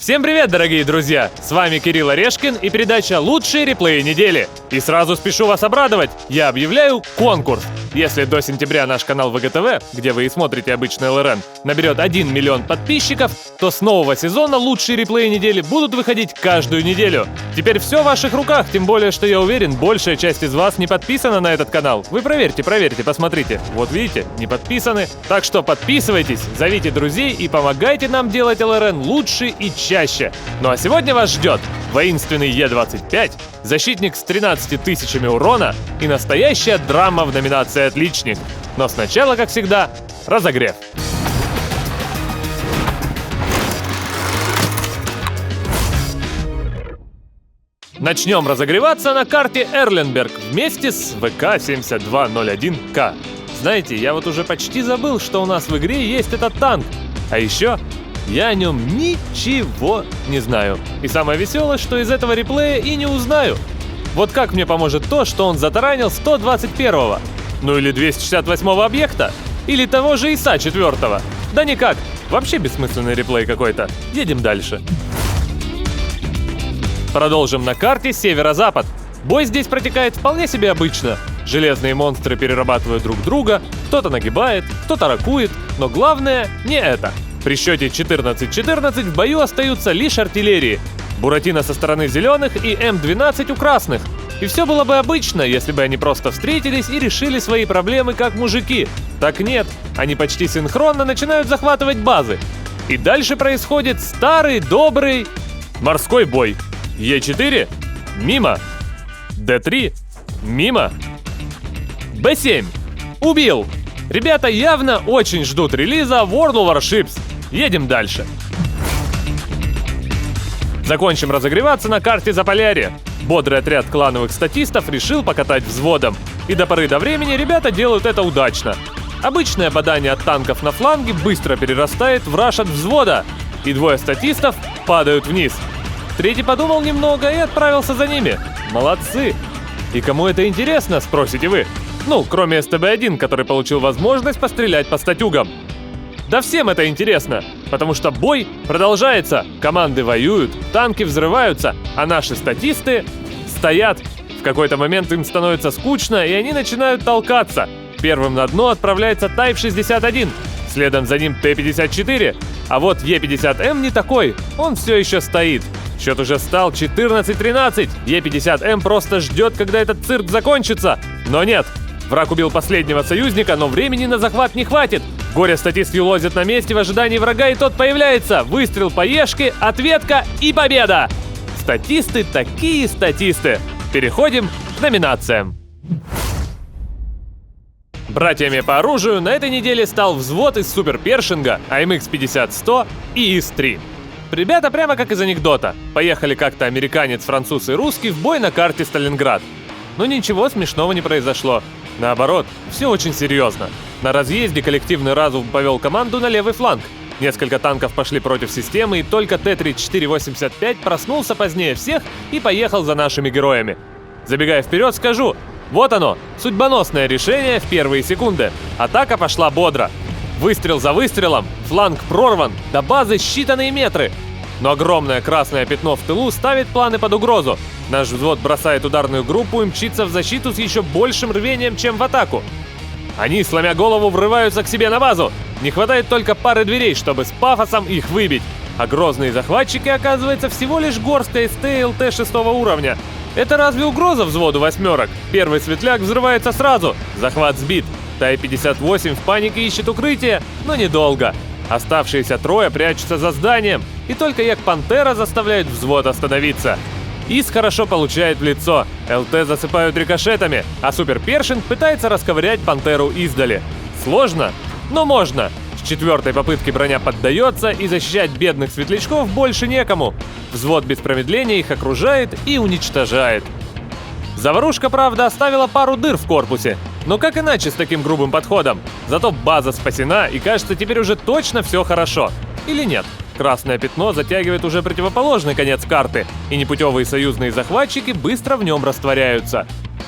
Всем привет, дорогие друзья! С вами Кирилл Орешкин и передача «Лучшие реплеи недели». И сразу спешу вас обрадовать, я объявляю конкурс. Если до сентября наш канал ВГТВ, где вы и смотрите обычный ЛРН, наберет 1 миллион подписчиков, то с нового сезона «Лучшие реплеи недели» будут выходить каждую неделю. Теперь все в ваших руках, тем более, что я уверен, большая часть из вас не подписана на этот канал. Вы проверьте, посмотрите. Вот видите, не подписаны. Так что подписывайтесь, зовите друзей и помогайте нам делать ЛРН лучше и чаще. Ну а сегодня вас ждет воинственный Е-25, защитник с 13 тысячами урона и настоящая драма в номинации «Отличник». Но сначала, как всегда, разогрев. Начнем разогреваться на карте Эрленберг вместе с ВК-7201К. Знаете, я вот уже почти забыл, что у нас в игре есть этот танк. А еще я о нем ничего не знаю. И самое веселое, что из этого реплея и не узнаю. Вот как мне поможет то, что он затаранил 121-го? Ну или 268-го объекта? Или того же ИСа 4-го? Да никак. Вообще бессмысленный реплей какой-то. Едем дальше. Продолжим на карте северо-запад. Бой здесь протекает вполне себе обычно. Железные монстры перерабатывают друг друга, кто-то нагибает, кто-то ракует, но главное не это. При счете 14-14 в бою остаются лишь артиллерии. Буратино со стороны зеленых и М12 у красных. И все было бы обычно, если бы они просто встретились и решили свои проблемы как мужики. Так нет, они почти синхронно начинают захватывать базы. И дальше происходит старый добрый морской бой. Е4 – мимо. Д3 – мимо. Б7 – убил. Ребята явно очень ждут релиза World of Warships. Едем дальше. Закончим разогреваться на карте Заполярья. Бодрый отряд клановых статистов решил покатать взводом. И до поры до времени ребята делают это удачно. Обычное бадание от танков на фланге быстро перерастает в раш от взвода. И двое статистов падают вниз. Третий подумал немного и отправился за ними. Молодцы. И кому это интересно, спросите вы? Ну, кроме СТБ-1, который получил возможность пострелять по статюгам. Да всем это интересно, потому что бой продолжается. Команды воюют, танки взрываются, а наши статисты стоят. В какой-то момент им становится скучно, и они начинают толкаться. Первым на дно отправляется Type-61, следом за ним Т-54. А вот Е-50М не такой, он все еще стоит. Счет уже стал 14-13. Е-50М просто ждет, когда этот цирк закончится. Но нет. Враг убил последнего союзника, но времени на захват не хватит. Горе-статист юлозит на месте в ожидании врага, и тот появляется. Выстрел по Ешке, ответка и победа! Статисты такие статисты. Переходим к номинациям. Братьями по оружию на этой неделе стал взвод из Суперпершинга, АМХ-50-100 и ИС-3. Ребята прямо как из анекдота. Поехали как-то американец, француз и русский в бой на карте Сталинград. Но ничего смешного не произошло. Наоборот, все очень серьезно. На разъезде коллективный разум повел команду на левый фланг. Несколько танков пошли против системы, и только Т-34-85 проснулся позднее всех и поехал за нашими героями. Забегая вперед, скажу, вот оно, судьбоносное решение в первые секунды. Атака пошла бодро. Выстрел за выстрелом, фланг прорван, до базы считанные метры. Но огромное красное пятно в тылу ставит планы под угрозу. Наш взвод бросает ударную группу и мчится в защиту с еще большим рвением, чем в атаку. Они, сломя голову, врываются к себе на базу. Не хватает только пары дверей, чтобы с пафосом их выбить. А грозные захватчики, оказывается, всего лишь горстка СТ и ЛТ 6 уровня. Это разве угроза взводу восьмерок? Первый светляк взрывается сразу. Захват сбит. Тай-58 в панике ищет укрытие, но недолго. Оставшиеся трое прячутся за зданием, и только Як-Пантера заставляет взвод остановиться. ИС хорошо получает в лицо, ЛТ засыпают рикошетами, а Суперпершинг пытается расковырять Пантеру издали. Сложно, но можно. С четвертой попытки броня поддается, и защищать бедных светлячков больше некому. Взвод без промедления их окружает и уничтожает. Заварушка, правда, оставила пару дыр в корпусе. Но как иначе с таким грубым подходом? Зато база спасена, и кажется, теперь уже точно все хорошо. Или нет? Красное пятно затягивает уже противоположный конец карты, и непутевые союзные захватчики быстро в нем растворяются.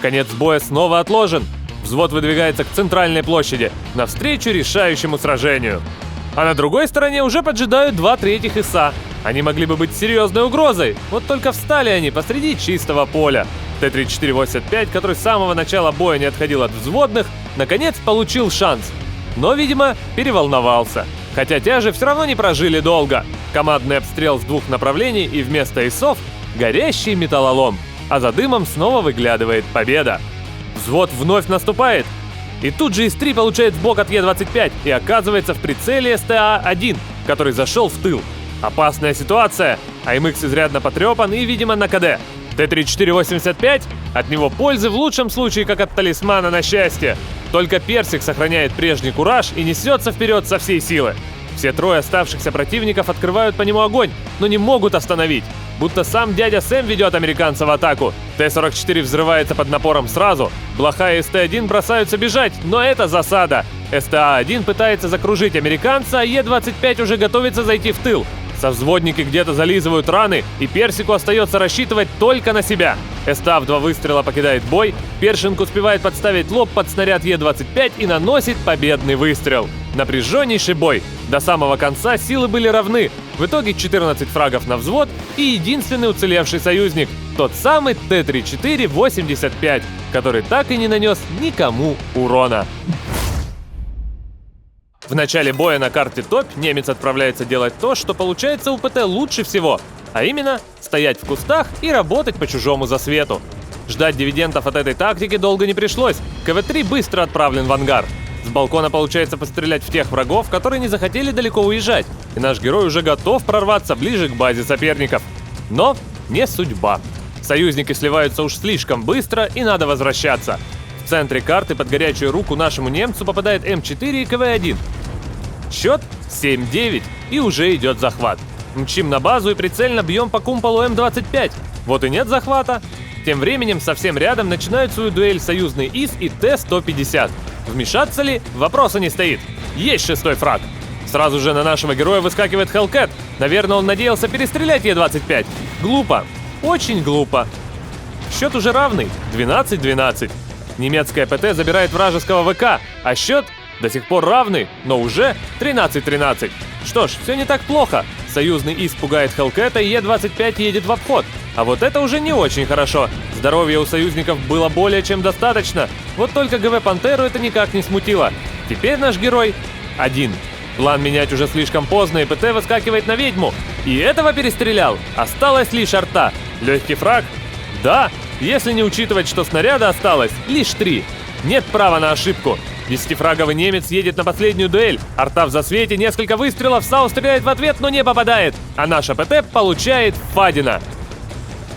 Конец боя снова отложен. Взвод выдвигается к центральной площади, навстречу решающему сражению. А на другой стороне уже поджидают 2 третьих ИСа. Они могли бы быть серьезной угрозой, вот только встали они посреди чистого поля. Т-34-85, который с самого начала боя не отходил от взводных, наконец получил шанс. Но, видимо, переволновался. Хотя тяжи все равно не прожили долго. Командный обстрел с двух направлений и вместо ИСов горящий металлолом. А за дымом снова выглядывает победа. Взвод вновь наступает. И тут же ИС-3 получает в бок от Е-25 и оказывается в прицеле СТА-1, который зашел в тыл. Опасная ситуация. АМХ изрядно потрепан и, видимо, на КД. Т-34-85? От него пользы в лучшем случае, как от талисмана на счастье. Только Персик сохраняет прежний кураж и несется вперед со всей силы. Все трое оставшихся противников открывают по нему огонь, но не могут остановить. Будто сам дядя Сэм ведет американца в атаку. Т-44 взрывается под напором сразу. Блоха и СТ-1 бросаются бежать, но это засада. СТА-1 пытается закружить американца, а Е-25 уже готовится зайти в тыл. Совзводники где-то зализывают раны, и Персику остается рассчитывать только на себя. СТА в 2 выстрела покидает бой, Першинг успевает подставить лоб под снаряд Е-25 и наносит победный выстрел. Напряженнейший бой. До самого конца силы были равны. В итоге 14 фрагов на взвод и единственный уцелевший союзник, тот самый Т-34-85, который так и не нанес никому урона. В начале боя на карте Топь немец отправляется делать то, что получается у ПТ лучше всего, а именно стоять в кустах и работать по чужому засвету. Ждать дивидендов от этой тактики долго не пришлось, КВ-3 быстро отправлен в ангар. С балкона получается пострелять в тех врагов, которые не захотели далеко уезжать, и наш герой уже готов прорваться ближе к базе соперников. Но не судьба. Союзники сливаются уж слишком быстро, и надо возвращаться. В центре карты под горячую руку нашему немцу попадает М4 и КВ-1. Счет 7-9, и уже идет захват. Мчим на базу и прицельно бьем по кумполу М25. Вот и нет захвата. Тем временем совсем рядом начинают свою дуэль союзный ИС и Т-150. Вмешаться ли? Вопроса не стоит. Есть 6-й фраг. Сразу же на нашего героя выскакивает Hellcat. Наверное, он надеялся перестрелять Е-25. Глупо. Очень глупо. Счет уже равный. 12-12. Немецкая ПТ забирает вражеского ВК, а счет до сих пор равный, но уже 13-13. Что ж, все не так плохо. Союзный ИС пугает Hellcat, и Е-25 едет в обход. А вот это уже не очень хорошо. Здоровья у союзников было более чем достаточно. Вот только ГВ Пантеру это никак не смутило. Теперь наш герой один. План менять уже слишком поздно, и ПТ выскакивает на ведьму. И этого перестрелял. Осталась лишь арта. Легкий фраг? Да, если не учитывать, что снаряда осталось лишь 3. Нет права на ошибку. 10-фраговый немец едет на последнюю дуэль. Арта в засвете, несколько выстрелов, САУ стреляет в ответ, но не попадает. А наша ПТ получает Фадина.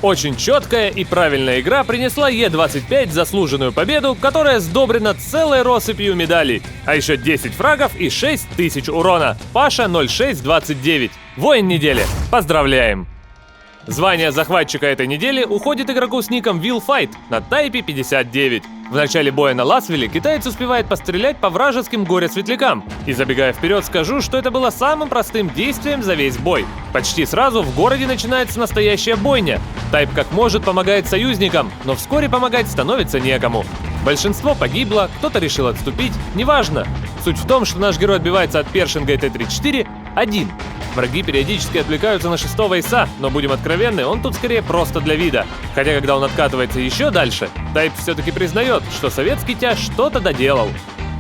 Очень четкая и правильная игра принесла Е-25 заслуженную победу, которая сдобрена целой россыпью медалей. А еще 10 фрагов и 6000 урона. Паша 0629. Воин недели. Поздравляем! Звание захватчика этой недели уходит игроку с ником WillFight на тайпе 59. В начале боя на Ласвилле китаец успевает пострелять по вражеским горе-светлякам. И забегая вперед, скажу, что это было самым простым действием за весь бой. Почти сразу в городе начинается настоящая бойня. Тайп как может помогает союзникам, но вскоре помогать становится некому. Большинство погибло, кто-то решил отступить, неважно. Суть в том, что наш герой отбивается от Першинга и Т-34 один. Враги периодически отвлекаются на 6-го ИСа, но будем откровенны, он тут скорее просто для вида. Хотя, когда он откатывается еще дальше, Тайп все-таки признает, что советский тяж что-то доделал.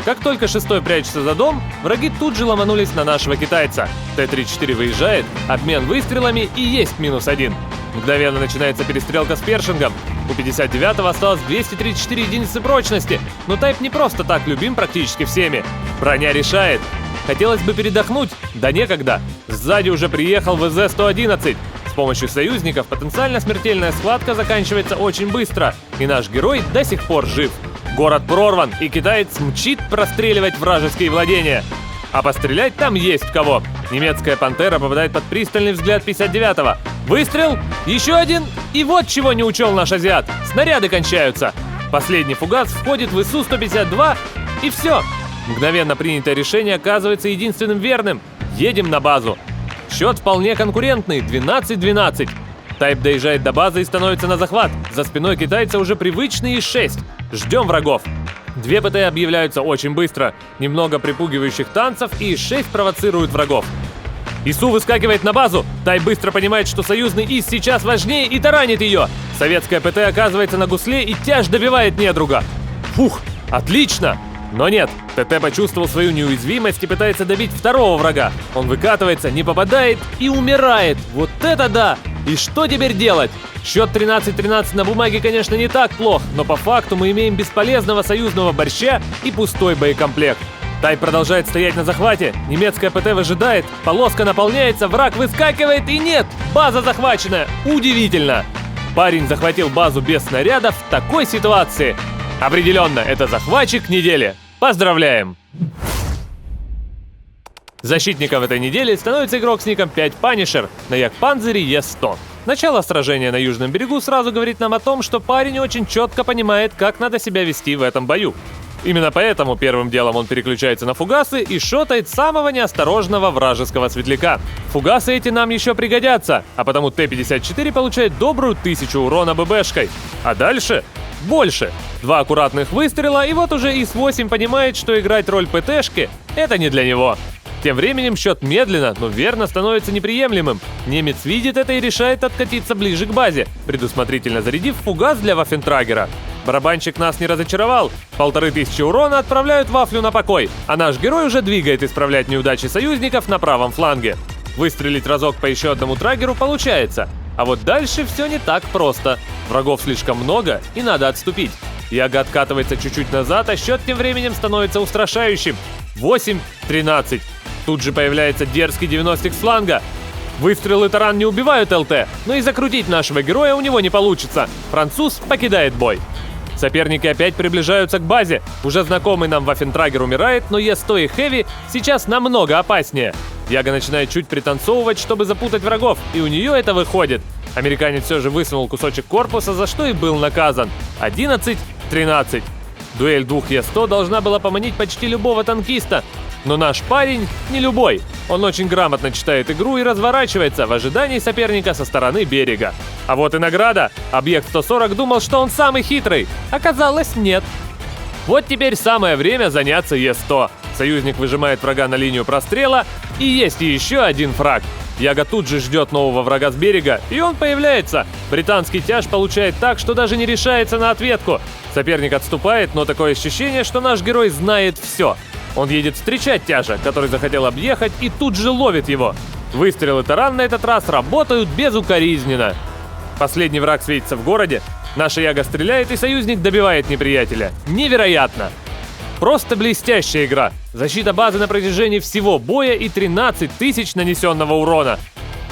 Как только 6-й прячется за дом, враги тут же ломанулись на нашего китайца. Т-34 выезжает, обмен выстрелами и есть -1. Мгновенно начинается перестрелка с Першингом. У 59-го осталось 234 единицы прочности, но Тайп не просто так любим практически всеми. Броня решает. Хотелось бы передохнуть, да некогда. Сзади уже приехал ВЗ-111. С помощью союзников потенциально смертельная схватка заканчивается очень быстро, и наш герой до сих пор жив. Город прорван, и китаец мчит простреливать вражеские владения. А пострелять там есть в кого. Немецкая пантера попадает под пристальный взгляд 59-го. Выстрел, еще один, и вот чего не учел наш азиат. Снаряды кончаются. Последний фугас входит в ИСу-152, и все. Мгновенно принятое решение оказывается единственным верным. Едем на базу. Счет вполне конкурентный, 12-12. Тайп доезжает до базы и становится на захват. За спиной китайца уже привычный ИС-6. Ждем врагов. 2 ПТ объявляются очень быстро. Немного припугивающих танцев, и ИС-6 провоцирует врагов. ИСУ выскакивает на базу. Тай быстро понимает, что союзный ИС сейчас важнее и таранит ее. Советская ПТ оказывается на гусле и тяж добивает недруга. Фух, отлично! Но нет, ТТ почувствовал свою неуязвимость и пытается добить второго врага. Он выкатывается, не попадает и умирает. Вот это да! И что теперь делать? Счет 13-13 на бумаге, конечно, не так плох, но по факту мы имеем бесполезного союзного борща и пустой боекомплект. Тай продолжает стоять на захвате, немецкая ПТ выжидает, полоска наполняется, враг выскакивает и нет! База захвачена! Удивительно! Парень захватил базу без снарядов в такой ситуации. Определенно, это захватчик недели. Поздравляем! Защитником этой недели становится игрок с ником 5 Punisher на Ягдпанцере Е100. Начало сражения на Южном берегу сразу говорит нам о том, что парень очень четко понимает, как надо себя вести в этом бою. Именно поэтому первым делом он переключается на фугасы и шотает самого неосторожного вражеского светляка. Фугасы эти нам еще пригодятся, а потому Т-54 получает добрую 1000 урона ББшкой. А дальше больше. 2 аккуратных выстрела, и вот уже ИС-8 понимает, что играть роль ПТшки — это не для него. Тем временем счет медленно, но верно становится неприемлемым. Немец видит это и решает откатиться ближе к базе, предусмотрительно зарядив фугас для Ваффентрагера. Барабанщик нас не разочаровал. 1500 урона отправляют Вафлю на покой, а наш герой уже двигает исправлять неудачи союзников на правом фланге. Выстрелить разок по еще одному траггеру получается. А вот дальше все не так просто. Врагов слишком много и надо отступить. Яга откатывается чуть-чуть назад, а счет тем временем становится устрашающим. 8-13. Тут же появляется дерзкий 90-х с фланга. Выстрелы таран не убивают ЛТ, но и закрутить нашего героя у него не получится. Француз покидает бой. Соперники опять приближаются к базе. Уже знакомый нам Ваффентрагер умирает, но Е100 и Хэви сейчас намного опаснее. Яга начинает чуть пританцовывать, чтобы запутать врагов, и у нее это выходит. Американец все же высунул кусочек корпуса, за что и был наказан. 11-13. Дуэль двух Е100 должна была поманить почти любого танкиста. Но наш парень не любой. Он очень грамотно читает игру и разворачивается в ожидании соперника со стороны берега. А вот и награда. Объект 140 думал, что он самый хитрый. Оказалось, нет. Вот теперь самое время заняться Е100. Союзник выжимает врага на линию прострела, и есть еще один фраг. Яга тут же ждет нового врага с берега, и он появляется. Британский тяж получает так, что даже не решается на ответку. Соперник отступает, но такое ощущение, что наш герой знает все. Он едет встречать тяжа, который захотел объехать, и тут же ловит его. Выстрелы таран на этот раз работают безукоризненно. Последний враг светится в городе. Наша Яга стреляет, и союзник добивает неприятеля. Невероятно! Просто блестящая игра. Защита базы на протяжении всего боя и 13 тысяч нанесенного урона.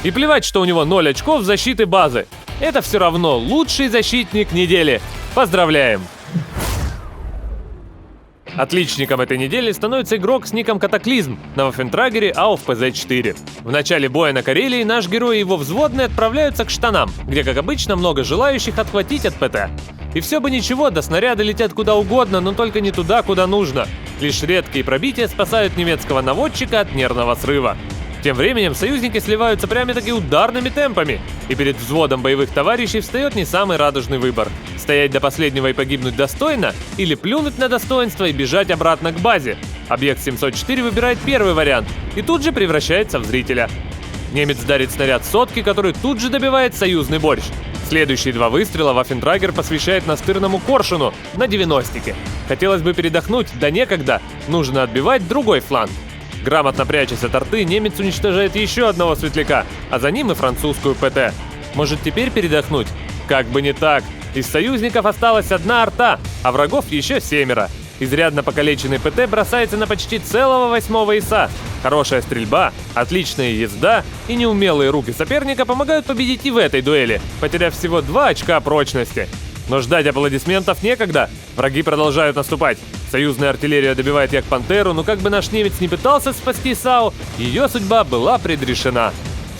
И плевать, что у него 0 очков защиты базы. Это все равно лучший защитник недели. Поздравляем! Отличником этой недели становится игрок с ником Катаклизм на Ваффентрагере АУФ-ПЗ-4. В начале боя на Карелии наш герой и его взводные отправляются к штанам, где, как обычно, много желающих отхватить от ПТ. И все бы ничего, да снаряды летят куда угодно, но только не туда, куда нужно. Лишь редкие пробития спасают немецкого наводчика от нервного срыва. Тем временем союзники сливаются прямо-таки ударными темпами, и перед взводом боевых товарищей встает не самый радужный выбор – стоять до последнего и погибнуть достойно, или плюнуть на достоинство и бежать обратно к базе. Объект 704 выбирает первый вариант и тут же превращается в зрителя. Немец дарит снаряд сотки, который тут же добивает союзный борщ. Следующие 2 выстрела Ваффентрагер посвящает настырному коршуну на 90-ке. Хотелось бы передохнуть, да некогда, нужно отбивать другой фланг. Грамотно прячась от арты, немец уничтожает еще одного светляка, а за ним и французскую ПТ. Может теперь передохнуть? Как бы не так. Из союзников осталась одна арта, а врагов еще 7. Изрядно покалеченный ПТ бросается на почти целого 8-го ИСа. Хорошая стрельба, отличная езда и неумелые руки соперника помогают победить и в этой дуэли, потеряв всего 2 очка прочности. Но ждать аплодисментов некогда. Враги продолжают наступать. Союзная артиллерия добивает Ягдпантеру, но как бы наш немец не пытался спасти САУ, ее судьба была предрешена.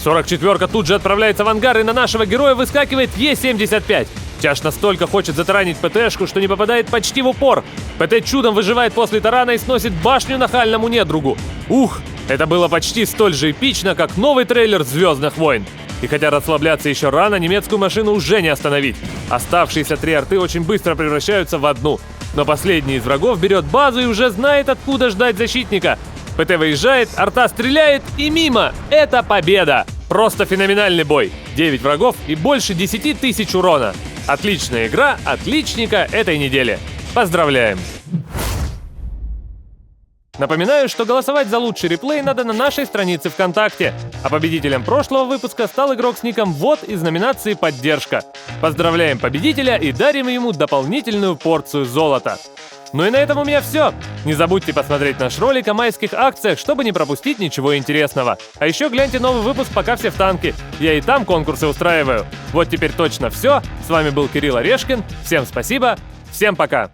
44-ка тут же отправляется в ангар, и на нашего героя выскакивает Е-75. Тяж настолько хочет затаранить ПТшку, что не попадает почти в упор. ПТ чудом выживает после тарана и сносит башню нахальному недругу. Ух, это было почти столь же эпично, как новый трейлер «Звездных войн». И хотя расслабляться еще рано, немецкую машину уже не остановить. Оставшиеся 3 арты очень быстро превращаются в одну. Но последний из врагов берет базу и уже знает, откуда ждать защитника. ПТ выезжает, арта стреляет и мимо. Это победа! Просто феноменальный бой. 9 врагов и больше 10 тысяч урона. Отличная игра, отличника этой недели. Поздравляем! Напоминаю, что голосовать за лучший реплей надо на нашей странице ВКонтакте. А победителем прошлого выпуска стал игрок с ником ВОД из номинации «Поддержка». Поздравляем победителя и дарим ему дополнительную порцию золота. Ну и на этом у меня все. Не забудьте посмотреть наш ролик о майских акциях, чтобы не пропустить ничего интересного. А еще гляньте новый выпуск «Пока все в танке». Я и там конкурсы устраиваю. Вот теперь точно все. С вами был Кирилл Орешкин. Всем спасибо. Всем пока.